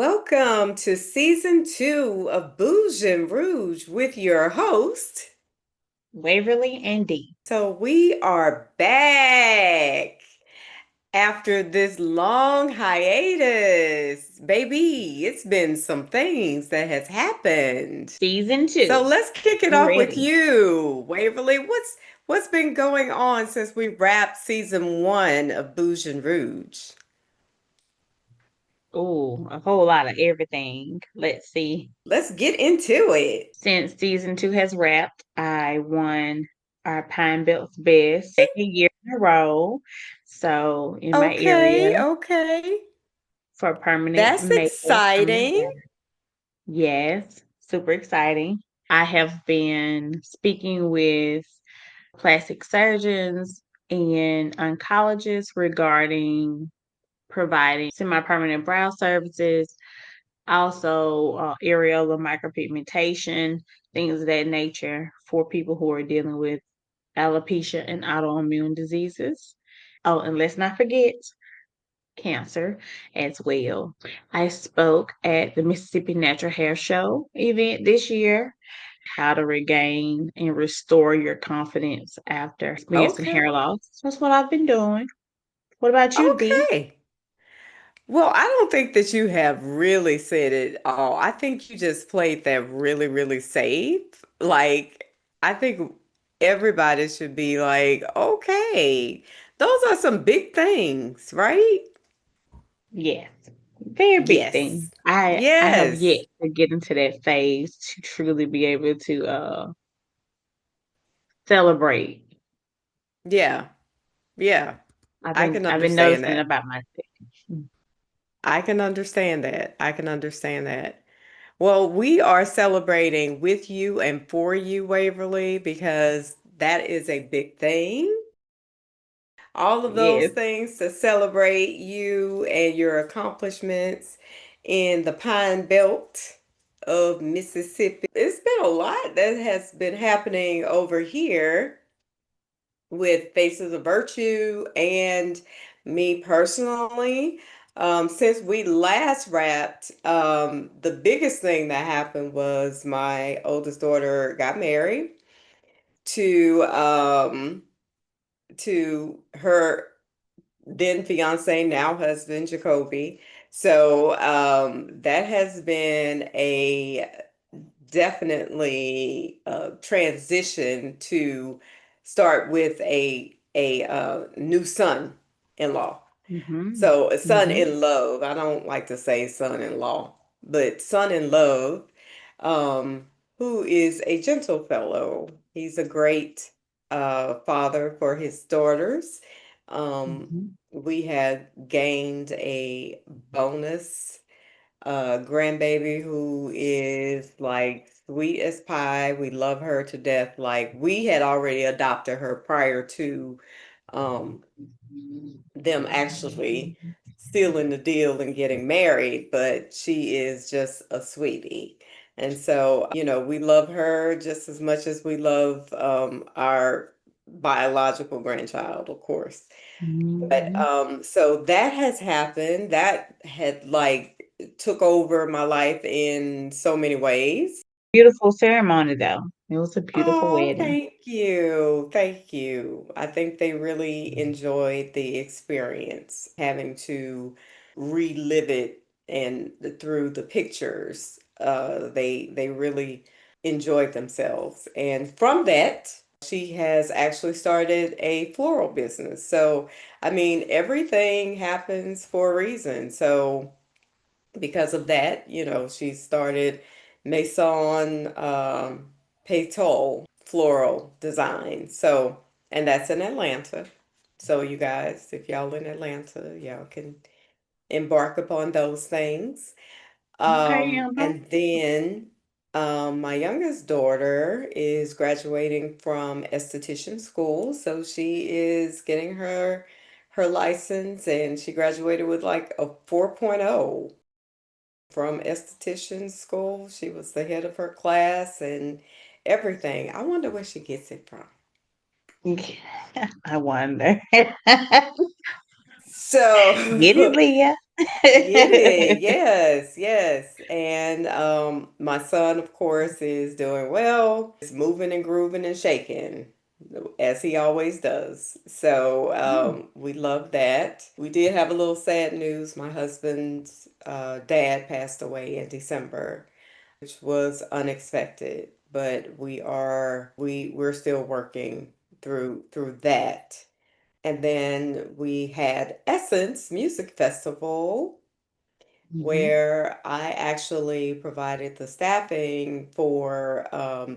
Welcome to season 2 of Bouj and Rouge with your host. Waverly and D. So we are back after this long hiatus. Baby, it's been some things that has happened. Season So 2. let's kick it I'm off with ready. you, Waverly. What's been going on since we wrapped season 1 of Bouj and Rouge? Ooh, a whole lot of everything. Let's see. Let's get into it. Since season 2 has wrapped, I won our Pine Belt's Best second year in a row. So in my Okay, area okay. for permanent That's makeup, I'm the exciting. winner. Yes, super exciting. I have been speaking with plastic surgeons and oncologists regarding providing semi-permanent brow services, also areola micropigmentation, things of that nature for people who are dealing with alopecia and autoimmune diseases. Oh, and let's not forget cancer as well. I spoke at the Mississippi Natural Hair Show event this year, how to regain and restore your confidence after experiencing hair Okay. loss. That's what I've been doing. What about you, D? Okay. Well, I don't think that you have really said it all. I think you just played that really, really safe. Like, I think everybody should be like, okay, those are some big things, right? Yes. Very big thing. Yes. I have yet Yes. to get into that phase to truly be able to celebrate. Yeah. Yeah. I've I been can I've been understand noticing that. about myself. I can understand that. I can understand that. Well, we are celebrating with you and for you, Waverly, because that is a big thing. All of those Yes. things to celebrate you and your accomplishments in the Pine Belt of Mississippi. It's been a lot that has been happening over here with Faces of Virtue and me personally. Since we last wrapped, the biggest thing that happened was my oldest daughter got married to her then fiance, now husband, Jacoby. So that has been a definitely transition to start with a new son-in-law. Mm-hmm. So a son Mm-hmm. in love. I don't like to say son-in-law, but son in love, um, who is a gentle fellow. He's a great father for his daughters. Um, Mm-hmm. we had gained a bonus grandbaby who is like sweet as pie. We love her to death. Like we had already adopted her prior to um, them actually sealing the deal and getting married, but she is just a sweetie. And so, we love her just as much as we love our biological grandchild, of course. But Mm-hmm. so that has happened. That had like took over my life in so many ways. Beautiful ceremony though. It was a beautiful Oh, wedding. thank you. Thank you. I think they really enjoyed the experience, having to relive it and through the pictures. They really enjoyed themselves. And from that, she has actually started a floral business. So, I mean, everything happens for a reason. So, because of that, she started Maison Pétole floral design. So, and that's in Atlanta. So, you guys, if y'all in Atlanta, y'all can embark upon those things. Okay, Amber. And then my youngest daughter is graduating from esthetician school, so she is getting her license, and she graduated with like a 4.0 from esthetician school. She was the head of her class and everything. I wonder where she gets it from. I wonder. So, Get it, Leah. Get it. Yes, yes. And my son, of course, is doing well. He's moving and grooving and shaking as he always does. So Mm, we love that. We did have a little sad news. My husband's dad passed away in December, which was unexpected, but we're still working through that. And then we had Essence Music Festival, mhm. where I actually provided the staffing for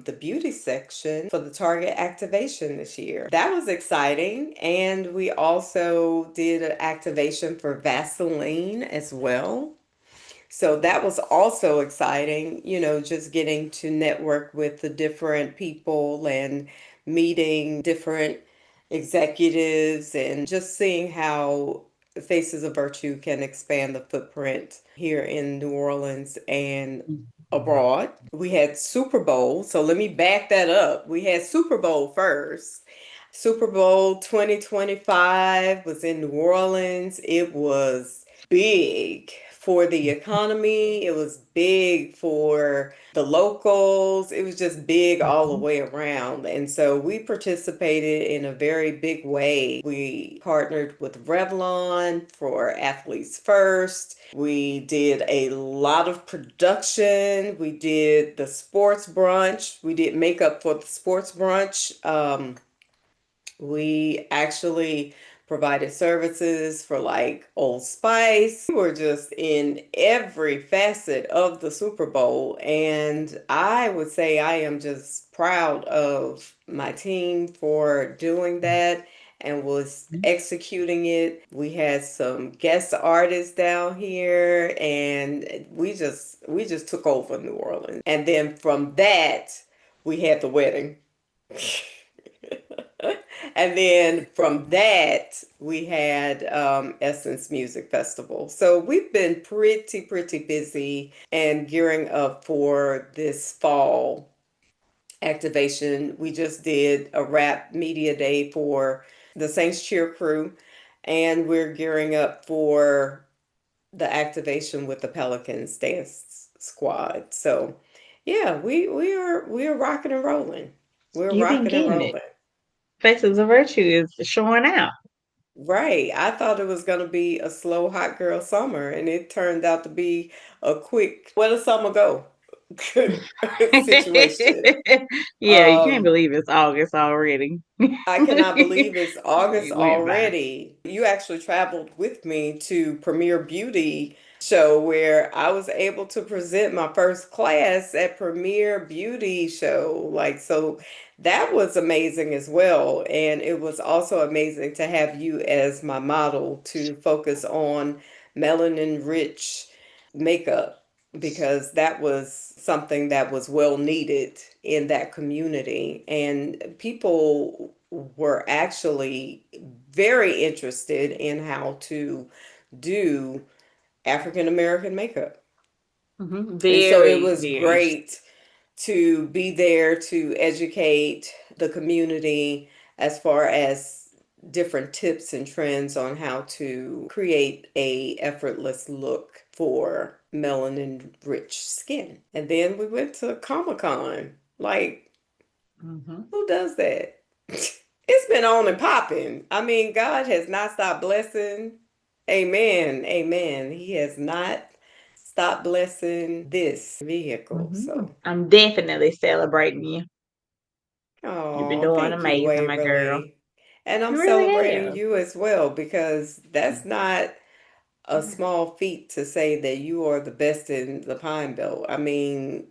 the beauty section for the Target activation this year. That was exciting. And we also did an activation for Vaseline as well. So that was also exciting, just getting to network with the different people and meeting different executives and just seeing how Faces of Virtue can expand the footprint here in New Orleans and abroad. We had Super Bowl. So let me back that up. We had Super Bowl first. Super Bowl 2025 was in New Orleans. It was big for the economy. It was big for the locals. It was just big all the Mhm. way around. And so we participated in a very big way. We partnered with Revlon for Athletes First. We did a lot of production. We did the sports brunch. We did makeup for the sports brunch. We actually provided services for like Old Spice. We were just in every facet of the Super Bowl. And I would say I am just proud of my team for doing that and was executing it. We had some guest artists down here and we just took over New Orleans. And then from that, we had the wedding. And then from that, we had Essence Music Festival. So we've been pretty busy and gearing up for this fall activation. We just did a rap media day for the Saints Cheer crew, and we're gearing up for the activation with the Pelicans dance squad. So yeah, we are rocking and rolling. We're You've been rocking and getting it. rolling. Faces of Virtue is showing out. Right. I thought it was going to be a slow hot girl summer, and it turned out to be a quick, where the summer go situation. Yeah, you can't Um, believe it's August already. I cannot believe it's August It went by. already. You actually traveled with me to Premier Beauty Show where I was able to present my first class at Premier Beauty Show. Like, so that was amazing as well. And it was also amazing to have you as my model to focus on melanin rich makeup because that was something that was well needed in that community. And people were actually very interested in how to do African American makeup. And so it Very, was very great to be there to educate the community as far as different tips and trends on how to create a effortless look for melanin rich skin. And then we went to Comic-Con. Like, interesting. who does that? It's been on and popping. I mean, God has not stopped blessing. Amen. Amen. He has not stopped blessing this vehicle. So, I'm definitely celebrating you. You've been oh, doing thank you, amazing, my girl. Waverly. And I'm You really celebrating have. you as well because that's not a small feat to say that you are the best in the Pine Belt. I mean,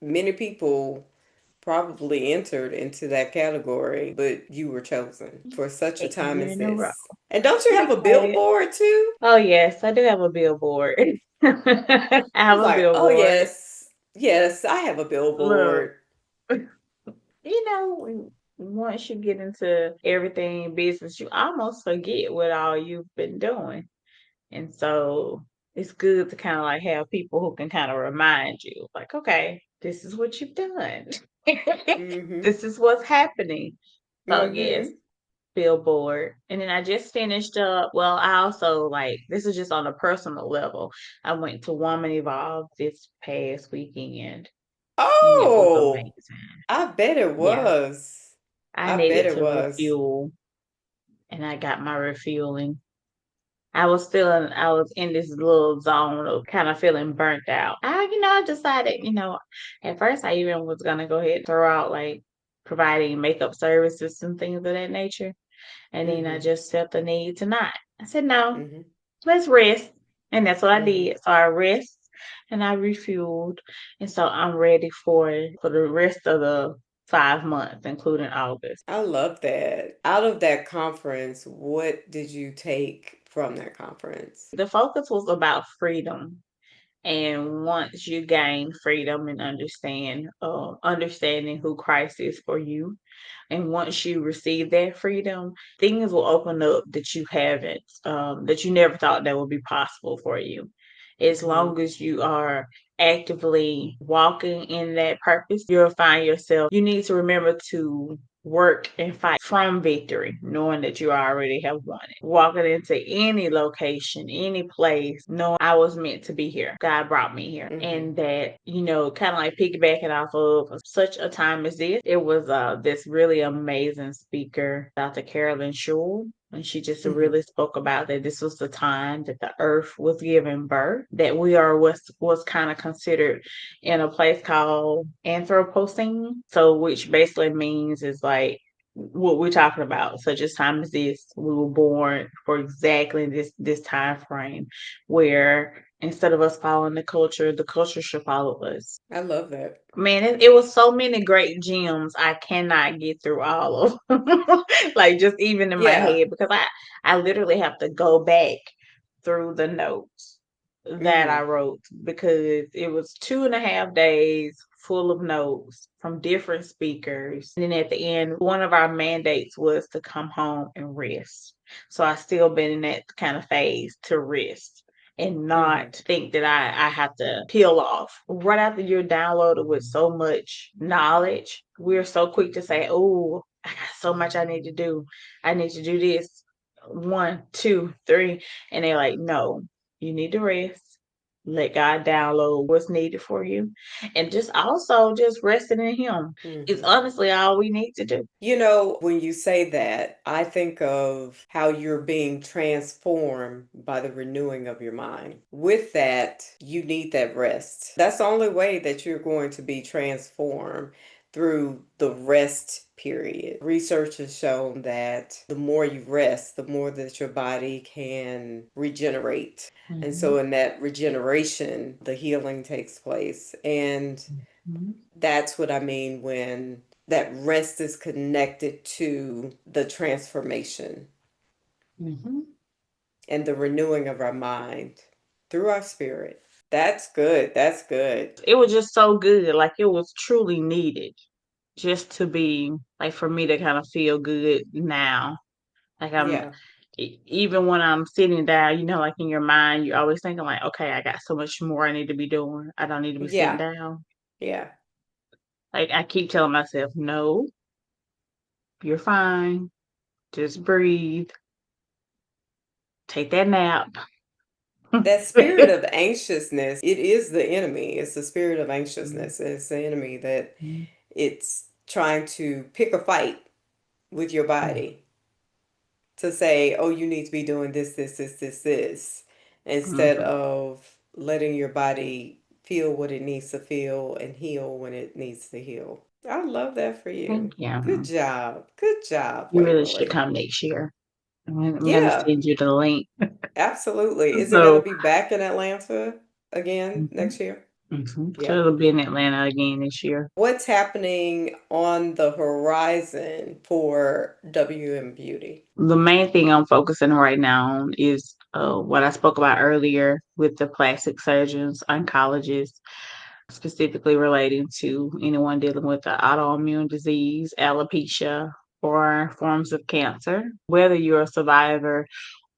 many people probably entered into that category, but you were chosen for such a 8 time year as in a row. this. And don't you I'm have a excited. billboard too? Oh, yes, I do have a billboard. I I have was a like, oh, billboard. yes, yes, I have a Look, billboard. once you get into everything business, you almost forget what all you've been doing. And so it's good to kind of like have people who can kind of remind you, like, okay, this is what you've done. Mm-hmm. This is what's happening. So yes, Mm-hmm. feel bored. And then I just finished up. Well, I also like this is just on a personal level. I went to Woman Evolve this past weekend, and it was Oh, amazing. I bet it Yeah, was. I I bet needed it to was. refuel, and I got my refueling. I was in this little zone of kind of feeling burnt out. I decided, at first I even was gonna go ahead and throw out like providing makeup services and things of that nature. And then I Mm-hmm. just felt the need to not. I said, no, Mm-hmm. let's rest. And that's what I Mm-hmm. did. So I rest and I refueled. And so I'm ready for the rest of the 5 months, including August. I love that. Out of that conference, what did you take from that conference? The focus was about freedom. And once you gain freedom and understanding who Christ is for you, and once you receive that freedom, things will open up that you haven't, that you never thought that would be possible for you. As Mm-hmm. long as you are actively walking in that purpose, you'll find yourself. You need to remember to work and fight from victory, knowing that you already have won it. Walking into any location, any place, knowing I was meant to be here. God brought me here. Mm-hmm. And that, kind of like piggybacking off of such a time as this, it was this really amazing speaker, Dr. Carolyn Shule. And she just Mm-hmm. really spoke about that this was the time that the earth was giving birth, that we are was kind of considered in a place called Anthropocene. So which basically means is like what we're talking about, such as time as this, we were born for exactly this time frame where instead of us following the culture should follow us. I love that. Man, it was so many great gems. I cannot get through all of them. Like just even in my Yeah. head because I literally have to go back through the notes that Mm-hmm. I wrote because it was 2.5 days full of notes from different speakers. And then at the end, one of our mandates was to come home and rest. So I still been in that kind of phase to rest and Mm-hmm. not think that I have to peel off. Right after you're downloaded with so much knowledge, we're so quick to say, oh, I got so much I need to do. I need to do this. One, two, three. And they're like, no, you need to rest. Let God download what's needed for you. And just also just resting in Him is Mm-hmm. honestly all we need to do. When you say that, I think of how you're being transformed by the renewing of your mind. With that, you need that rest. That's the only way that you're going to be transformed through the rest period. Research has shown that the more you rest, the more that your body can regenerate. And Mm-hmm. so, in that regeneration, the healing takes place. And Mm-hmm. that's what I mean when that rest is connected to the transformation Mm-hmm. and the renewing of our mind through our spirit. That's good. That's good. It was just so good. Like it was truly needed just to be like for me to kind of feel good now. Like Yeah. even when I'm sitting down, like in your mind, you're always thinking like, okay, I got so much more I need to be doing. I don't need to be sitting Yeah. down. Yeah. Like I keep telling myself, no, you're fine. Just breathe. Take that nap. That spirit of anxiousness, it is the enemy. It's the spirit of anxiousness. It's the enemy that it's trying to pick a fight with your body to say, oh, you need to be doing this, instead Mhm. of letting your body feel what it needs to feel and heal when it needs to heal. I love that for you. Thank you. Good job. Good job, You really should Waverly. come next year. I'm gonna Yeah, send you the link. absolutely. Is it going to So, be back in Atlanta again next year? so Yeah. it'll be in Atlanta again this year. What's happening on the horizon for WM Beauty? The main thing I'm focusing right now on is what I spoke about earlier with the plastic surgeons, oncologists, specifically relating to anyone dealing with the autoimmune disease, alopecia, or forms of cancer. Whether you're a survivor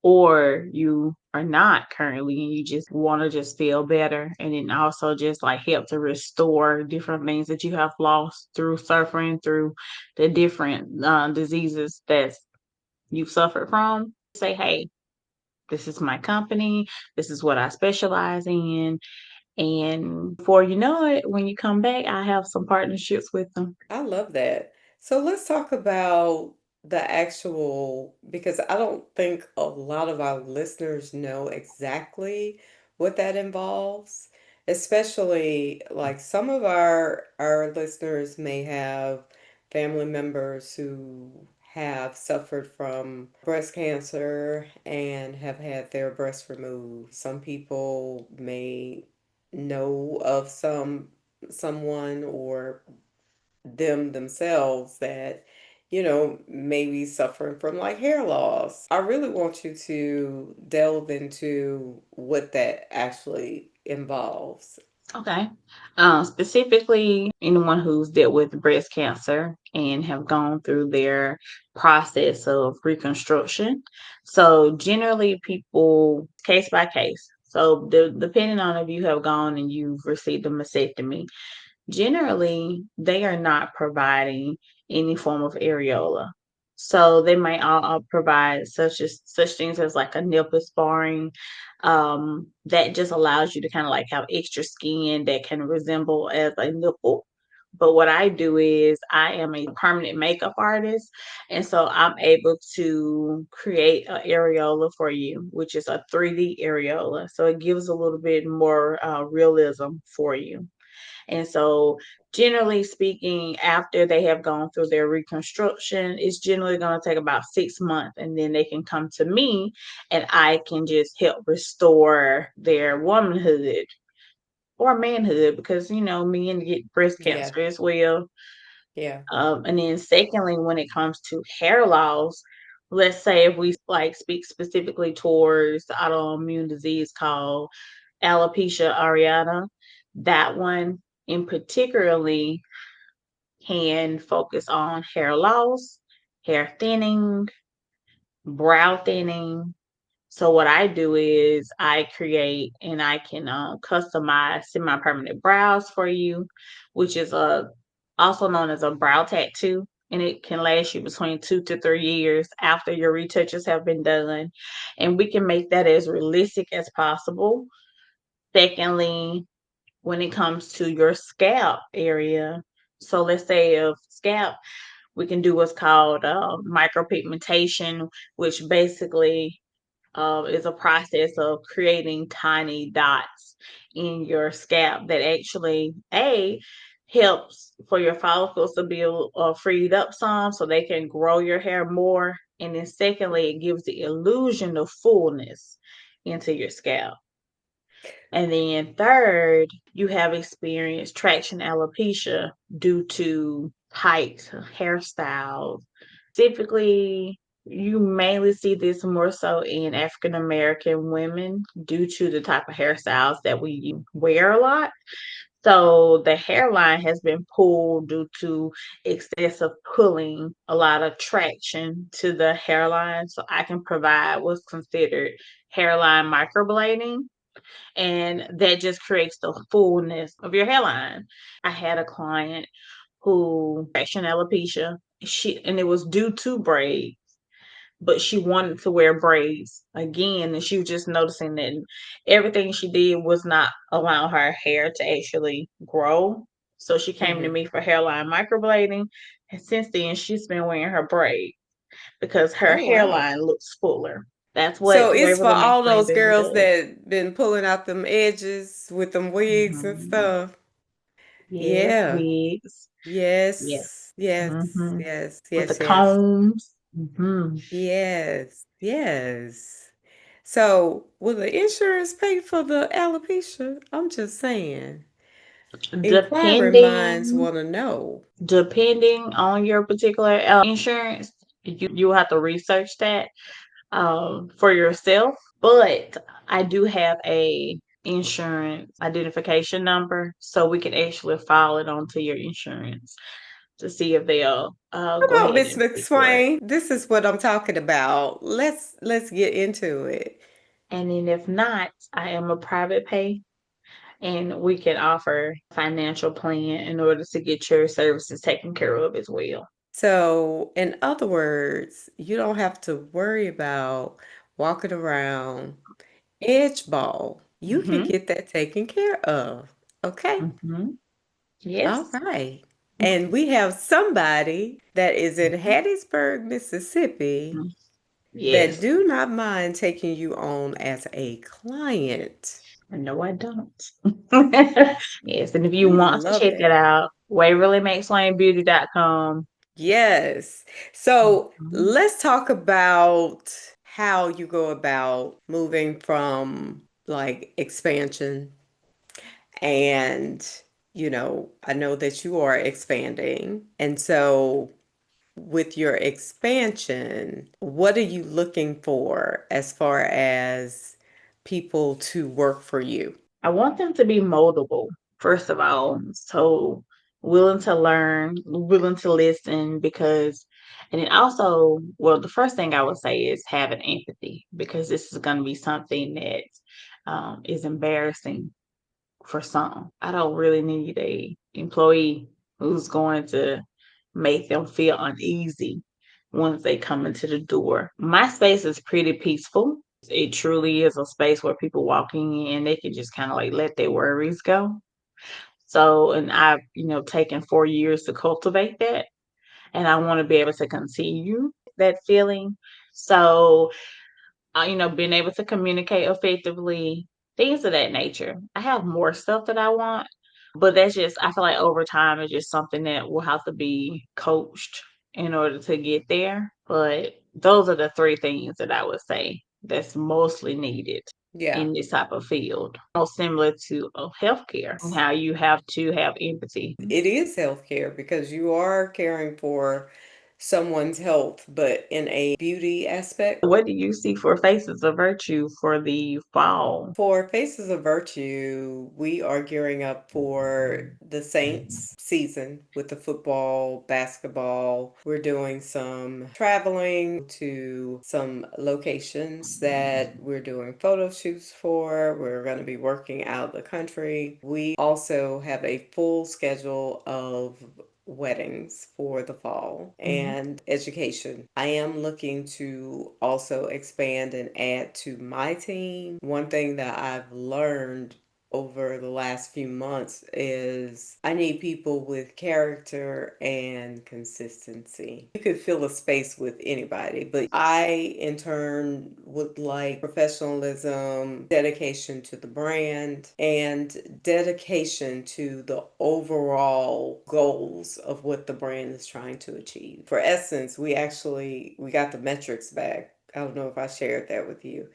or you are not currently and you just want to just feel better and then also just like help to restore different things that you have lost through suffering through the different diseases that's you've suffered from. Say, hey, this is my company. This is what I specialize in. And before you know it, when you come back, I have some partnerships with them. I love that. So let's talk about the actual, because I don't think a lot of our listeners know exactly what that involves, especially like some of our listeners may have family members who have suffered from breast cancer and have had their breast removed. Some people may know of someone or them themselves that, maybe suffering from like hair loss. I really want you to delve into what that actually involves. Okay. Specifically, anyone who's dealt with breast cancer and have gone through their process of reconstruction. So, generally, people case by case. So, depending on if you have gone and you've received a mastectomy, generally they are not providing any form of areola. So they might all provide such things as like a nipple sparring, that just allows you to kind of like have extra skin that can resemble as a nipple. But what I do is I am a permanent makeup artist, and so I'm able to create an areola for you, which is a 3D areola. So it gives a little bit more realism for you. And so, generally speaking, after they have gone through their reconstruction, it's generally going to take about 6 months. And then they can come to me and I can just help restore their womanhood or manhood because, men get breast Yeah. cancer as well. Yeah. And then, secondly, when it comes to hair loss, let's say if we like speak specifically towards the autoimmune disease called alopecia areata, that one in particularly can focus on hair loss, hair thinning, brow thinning. So what I do is I create and I can customize semi-permanent brows for you, which is also known as a brow tattoo, and it can last you between 2 to 3 years after your retouches have been done, and we can make that as realistic as possible. Secondly, when it comes to your scalp area. So let's say if scalp, we can do what's called micropigmentation, which basically is a process of creating tiny dots in your scalp that actually helps for your follicles to be freed up some so they can grow your hair more. And then secondly, it gives the illusion of fullness into your scalp. And then third, you have experienced traction alopecia due to tight hairstyles. Typically, you mainly see this more so in African American women due to the type of hairstyles that we wear a lot. So the hairline has been pulled due to excessive pulling, a lot of traction to the hairline. So I can provide what's considered hairline microblading, and that just creates the fullness of your hairline. I had a client who traction alopecia, and it was due to braids, but she wanted to wear braids again, and she was just noticing that everything she did was not allowing her hair to actually grow. So she came to Mm-hmm. me for hairline microblading, and since then she's been wearing her braid because her Oh, wow. hairline looks fuller. That's what So we're it's able for to make all claims those as it girls does. that been pulling out them edges with them wigs and Mhm. stuff. Yes, Yeah. wigs. Yes. Yes. Yes. Mhm. Yes. With the Yes. Yes. combs. Mhm. Yes. Yes. So, will the insurance pay for the alopecia? I'm just saying. Inquiring minds Depending want to know. depending on your particular insurance, you will have to research that for yourself. But I do have a insurance identification number, so we can actually file it onto your insurance to see if they'll go Come on, ahead Miss and pay for it. McSwain. This is what I'm talking about. Let's get into it. And then if not, I am a private pay, and we can offer financial plan in order to get your services taken care of as well. So, in other words, you don't have to worry about walking around edge ball. You can Mhm, get that taken care of. Okay? mhm. All Yes. right. And we have somebody that is in Mhm, Hattiesburg, Mississippi, mhm. that Yes. do not mind taking you on as a client. No, I don't. Yes, and if you We want to love check it it. out, waverlymakeswainbeauty.com. Yes. So Mhm. let's talk about how you go about moving from like expansion. And, I know that you are expanding. And so with your expansion, what are you looking for as far as people to work for you? I want them to be moldable, first of all. So willing to learn, willing to listen, because, and then also, well, the first thing I would say is having empathy, because this is going to be something that is embarrassing for some. I don't really need a employee who's going to make them feel uneasy once they come into the door. My space is pretty peaceful. It truly is a space where people walking in, they can just kind of like let their worries go. So, and I've, taken 4 years to cultivate that. And I want to be able to continue that feeling. So, being able to communicate effectively, things of that nature. I have more stuff that I want, but that's just, I feel like over time, it's just something that will have to be coached in order to get there. But those are the three things that I would say that's mostly needed Yeah. in this type of field. Most similar to healthcare and how you have to have empathy. It is healthcare because you are caring for someone's health, but in a beauty aspect. What do you see for faces of virtue for the fall? For Faces of Virtue, we are gearing up for the Saints season with the football, basketball. We're doing some traveling to some locations that we're doing photo shoots for. We're going to be working out the country. We also have a full schedule of weddings for the fall Mhm. and education. I am looking to also expand and add to my team. One thing that I've learned over the last few months is I need people with character and consistency. You could fill a space with anybody, but I in turn would like professionalism, dedication to the brand, and dedication to the overall goals of what the brand is trying to achieve. For Essence, we got the metrics back. I don't know if I shared that with you,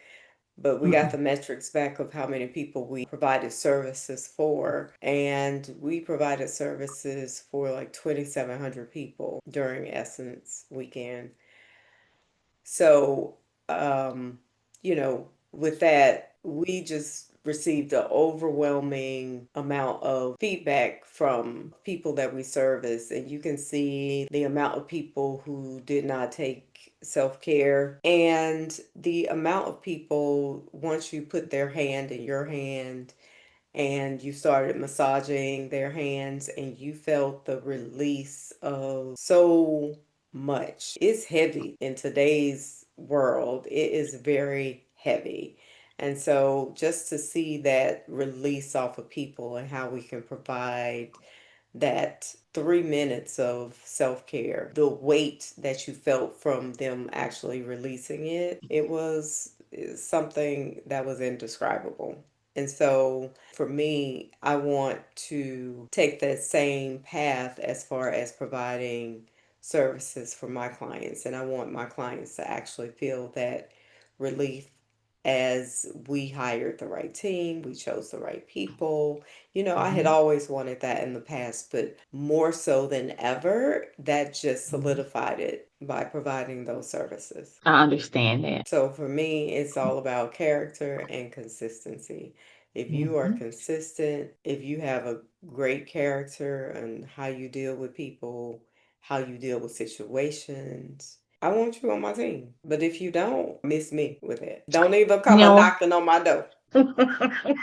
but we got Mm-mm. the metrics back of how many people we provided services for. And we provided services for like 2,700 people during Essence weekend. So, with that, we just received an overwhelming amount of feedback from people that we service. And you can see the amount of people who did not take self care and the amount of people, once you put their hand in your hand and you started massaging their hands and you felt the release of so much. It's heavy in today's world. It is very heavy. And so just to see that release off of people and how we can provide that 3 minutes of self care, the weight that you felt from them actually releasing it, it was something that was indescribable. And so for me, I want to take that same path as far as providing services for my clients. And I want my clients to actually feel that relief as we hired the right team, we chose the right people. I had Mhm. always wanted that in the past, but more so than ever, that just Mhm. solidified it by providing those services. I understand that. So for me, it's all about character and consistency. If you are Mhm. consistent, if you have a great character and how you deal with people, how you deal with situations, I want you on my team. But if you don't, miss me with it. Don't even You come a know, knocking on my door.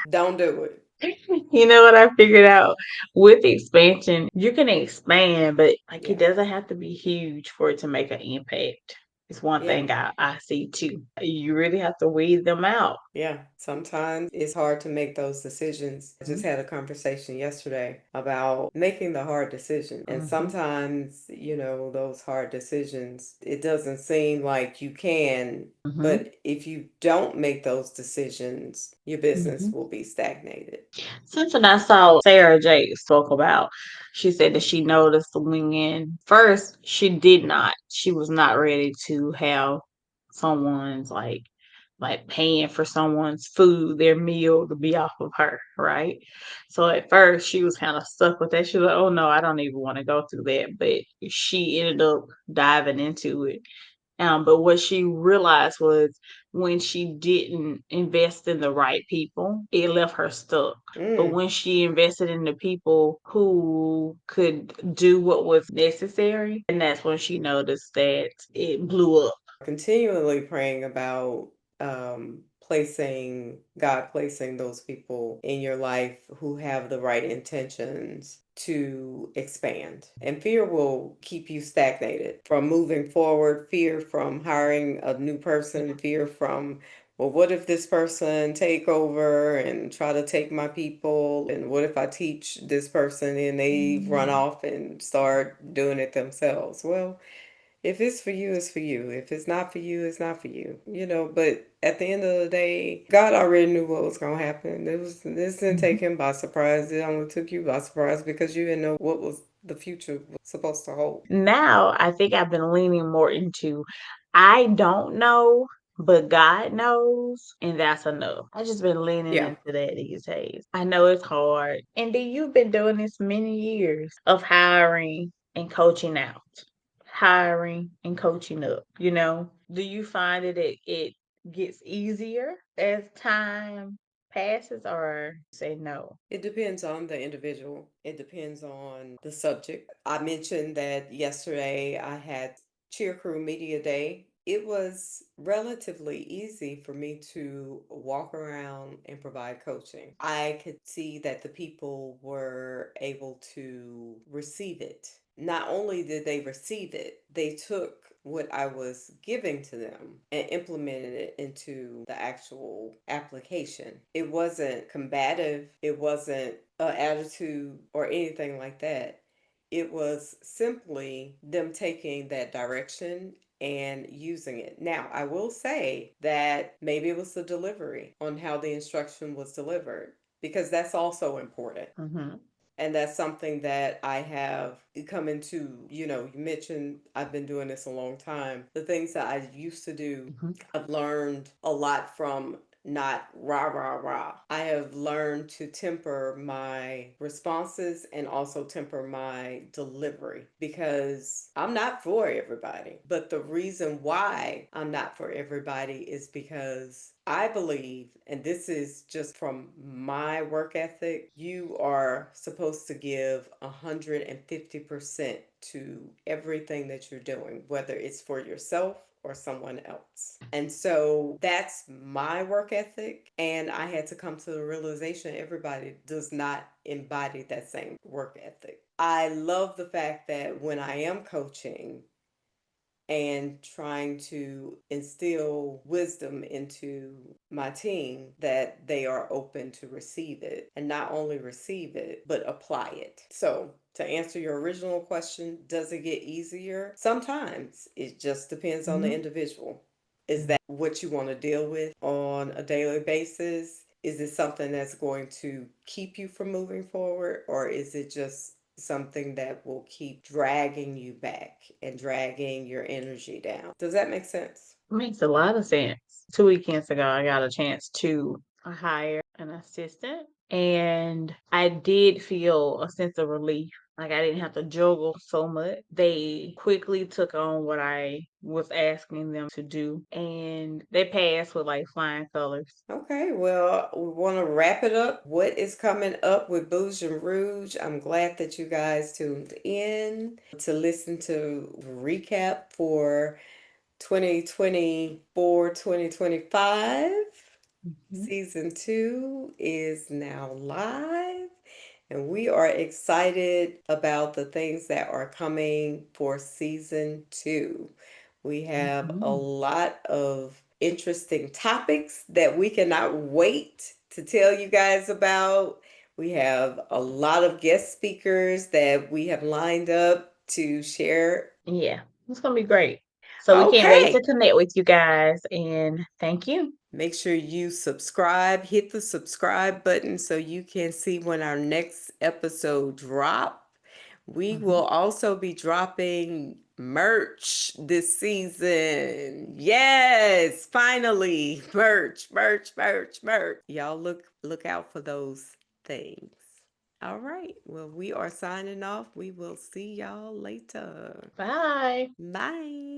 Don't do it. You know what I figured out? With expansion, you can expand, but like it Yeah. doesn't have to be huge for it to make an impact. It's one Yeah. thing I see too. You really have to weed them out. Yeah, sometimes it's hard to make those decisions. I just Mhm, had a conversation yesterday about making the hard decision. And mhm, sometimes, those hard decisions, it doesn't seem like you can, mhm, but if you don't make those decisions, your business mhm. will be stagnated. Something I saw Sarah J spoke about. She said that she noticed when first she did not. She was not ready to have someone's like paying for someone's food, their meal to be off of her, right? So at first she was kind of stuck with that. She was like, oh no, I don't even want to go through that. But she ended up diving into it. But what she realized was when she didn't invest in the right people, it left her stuck. But Mm. when she invested in the people who could do what was necessary, and that's when she noticed that it blew up. Continually praying about placing those people in your life who have the right intentions to expand. And fear will keep you stagnated from moving forward, fear from hiring a new person, fear from, well, what if this person take over and try to take my people? And what if I teach this person and they run off and start doing it themselves? Well, if it's for you, it's for you. If it's not for you, it's not for you. But at the end of the day, God already knew what was gonna happen. This didn't take Mhm. him by surprise. It only took you by surprise because you didn't know what was the future was supposed to hold. Now I think I've been leaning more into I don't know, but God knows, and that's enough. I just been leaning Yeah. into that these days. I know it's hard. And then you've been doing this many years of hiring and coaching out, hiring and coaching up, you know. Do you find that it gets easier as time passes or say no? It depends on the individual. It depends on the subject. I mentioned that yesterday I had Cheer Crew Media Day. It was relatively easy for me to walk around and provide coaching. I could see that the people were able to receive it. Not only did they receive it, they took what I was giving to them and implemented it into the actual application. It wasn't combative, it wasn't an attitude or anything like that. It was simply them taking that direction and using it. Now, I will say that maybe it was the delivery on how the instruction was delivered because that's also important. Mhm. And that's something that I have come into. You mentioned I've been doing this a long time. The things that I used to do, Mhm. I've learned a lot from not rah, rah, rah. I have learned to temper my responses and also temper my delivery because I'm not for everybody. But the reason why I'm not for everybody is because I believe, and this is just from my work ethic, you are supposed to give 150% to everything that you're doing, whether it's for yourself or someone else. And so that's my work ethic. And I had to come to the realization everybody does not embody that same work ethic. I love the fact that when I am coaching, and trying to instill wisdom into my team that they are open to receive it and not only receive it but apply it. So to answer your original question, does it get easier? Sometimes. It just depends on the Mhm. individual. Is that what you want to deal with on a daily basis? Is it something that's going to keep you from moving forward, or is it just something that will keep dragging you back and dragging your energy down? Does that make sense? Makes a lot of sense. 2 weekends ago, I got a chance to hire an assistant, and I did feel a sense of relief. Like, I didn't have to juggle so much. They quickly took on what I was asking them to do, and they passed with, like, flying colors. Okay, well, we want to wrap it up. What is coming up with Bouj and Rouge? I'm glad that you guys tuned in to listen to recap for 2024, 2025. Mhm. Season 2 is now live, and we are excited about the things that are coming for season 2. We have a Mhm. lot of interesting topics that we cannot wait to tell you guys about. We have a lot of guest speakers that we have lined up to share. Yeah, it's gonna be great. So we can't wait to Okay. connect with you guys and thank you. Make sure you subscribe, hit the subscribe button so you can see when our next episode drop. We will Mhm. also be dropping merch this season. Yes, finally, merch, merch, merch, merch. Y'all look out for those things. All right. Well, we are signing off. We will see y'all later. Bye. Bye.